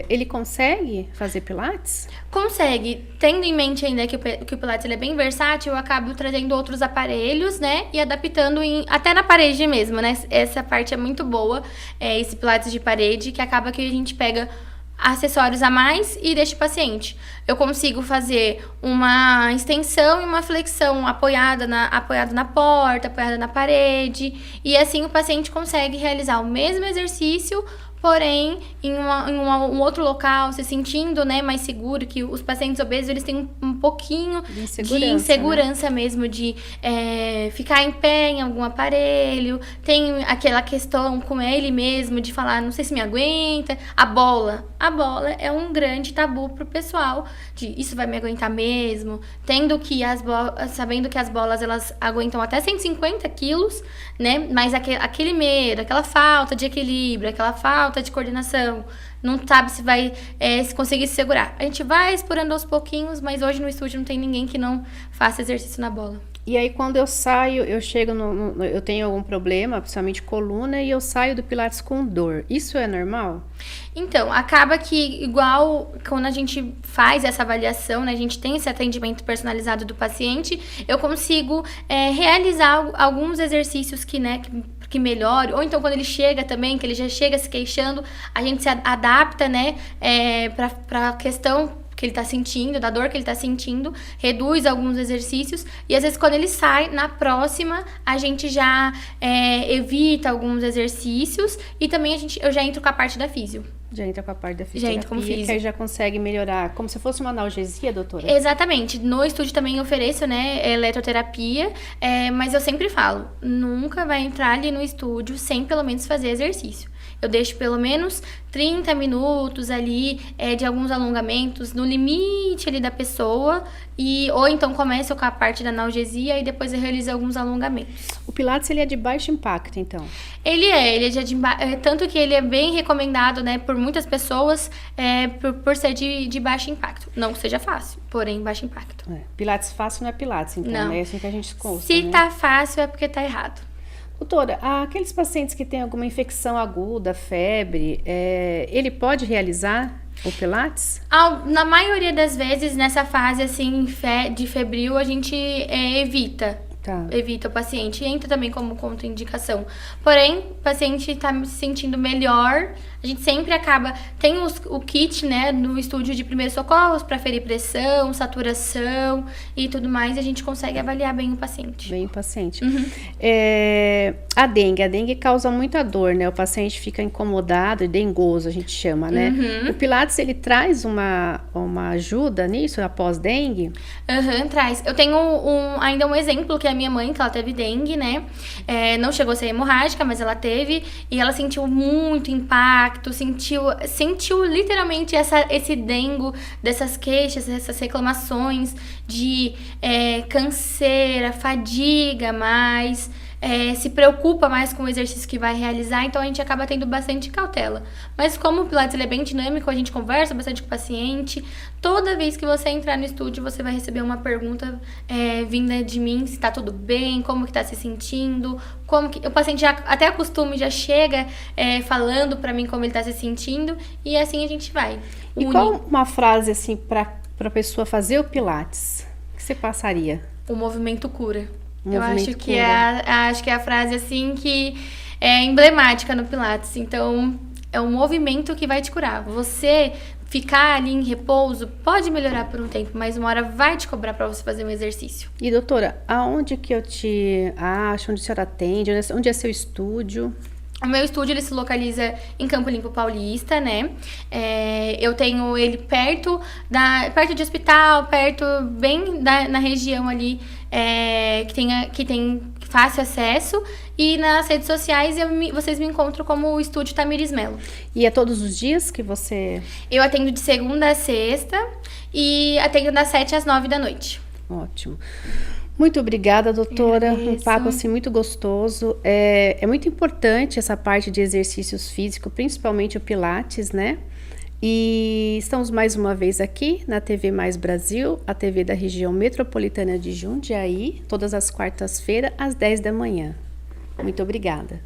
ele consegue fazer Pilates? Consegue. Tendo em mente ainda que o Pilates ele é bem versátil, eu acabo trazendo outros aparelhos, né? E adaptando até na parede mesmo, né? Essa parte é muito boa, esse Pilates de parede, que acaba que a gente pega acessórios a mais e deixa o paciente. Eu consigo fazer uma extensão e uma flexão apoiada na porta, apoiada na parede, e assim o paciente consegue realizar o mesmo exercício, porém em um outro local, se sentindo, né, mais seguro, que os pacientes obesos eles têm um pouquinho de insegurança, né? Mesmo de ficar em pé em algum aparelho, tem aquela questão com ele mesmo de falar, não sei se me aguenta. A bola é um grande tabu pro pessoal, de isso vai me aguentar mesmo, sabendo que as bolas elas aguentam até 150 quilos, né, mas aquele medo, aquela falta de equilíbrio, aquela falta de coordenação, não sabe se vai se conseguir se segurar. A gente vai explorando aos pouquinhos, mas hoje no estúdio não tem ninguém que não faça exercício na bola. E aí quando eu saio, eu chego eu tenho algum problema, principalmente coluna, e eu saio do Pilates com dor. Isso é normal? Então, acaba que igual quando a gente faz essa avaliação, né, a gente tem esse atendimento personalizado do paciente, eu consigo realizar alguns exercícios que melhore, ou então quando ele chega também, que ele já chega se queixando, a gente se adapta, né, para a questão que ele tá sentindo, da dor que ele tá sentindo, reduz alguns exercícios, e às vezes quando ele sai, na próxima, a gente já evita alguns exercícios, e também eu já entro com a parte da físio. Já entra com a parte da fisioterapia, já como que aí já consegue melhorar, como se fosse uma analgesia, doutora? Exatamente. No estúdio também ofereço, né, eletroterapia, mas eu sempre falo, nunca vai entrar ali no estúdio sem pelo menos fazer exercício. Eu deixo pelo menos 30 minutos ali de alguns alongamentos no limite ali da pessoa, ou então começo com a parte da analgesia e depois eu realizo alguns alongamentos. O Pilates ele é de baixo impacto, então? Ele é tanto que ele é bem recomendado, né, por muitas pessoas, por ser de baixo impacto. Não que seja fácil, porém baixo impacto. Pilates fácil não é Pilates, então, não. É assim que a gente consta, Se né? tá fácil é porque tá errado. Doutora, aqueles pacientes que têm alguma infecção aguda, febre, ele pode realizar o Pilates? Na maioria das vezes, nessa fase assim, de febril, a gente evita. Tá. Evita o paciente. Entra também como contraindicação. Porém, o paciente está se sentindo melhor. A gente sempre acaba... Tem o kit, né, no estúdio de primeiros socorros para ferir pressão, saturação e tudo mais. E a gente consegue avaliar bem o paciente. Bem o paciente. Uhum. A dengue causa muita dor, né? O paciente fica incomodado, dengoso, a gente chama, né? Uhum. O Pilates, ele traz uma ajuda nisso, após dengue? Traz. Eu tenho ainda um exemplo que a minha mãe, que ela teve dengue, né? Não chegou a ser hemorrágica, mas ela teve. E ela sentiu muito impacto, sentiu literalmente esse dengo dessas queixas, essas reclamações de canseira, fadiga mais... se preocupa mais com o exercício que vai realizar, então a gente acaba tendo bastante cautela. Mas como o Pilates ele é bem dinâmico, a gente conversa bastante com o paciente. Toda vez que você entrar no estúdio, você vai receber uma pergunta vinda de mim, se tá tudo bem, como que tá se sentindo, o paciente já até acostuma, já chega falando pra mim como ele tá se sentindo, e assim a gente vai. E qual uma frase, assim, pra pessoa fazer o Pilates? O que você passaria? O movimento cura. Eu Movimento acho que cura. acho que é a frase assim que é emblemática no Pilates. Então, é um movimento que vai te curar. Você ficar ali em repouso pode melhorar por um tempo, mas uma hora vai te cobrar para você fazer um exercício. E doutora, aonde que eu te acho? Onde a senhora atende? Onde é seu estúdio? O meu estúdio, ele se localiza em Campo Limpo Paulista, né? Eu tenho ele perto de hospital, bem na região ali, que tem fácil acesso. E nas redes sociais, vocês me encontram como o Estúdio Tamires Melo. E é todos os dias que você... Eu atendo de segunda a sexta e atendo das 7 às 9 da noite. Ótimo. Muito obrigada, doutora. Um papo assim muito gostoso. É muito importante essa parte de exercícios físicos, principalmente o Pilates, né? E estamos mais uma vez aqui na TV Mais Brasil, a TV da região metropolitana de Jundiaí, todas as quartas-feiras, às 10 da manhã. Muito obrigada.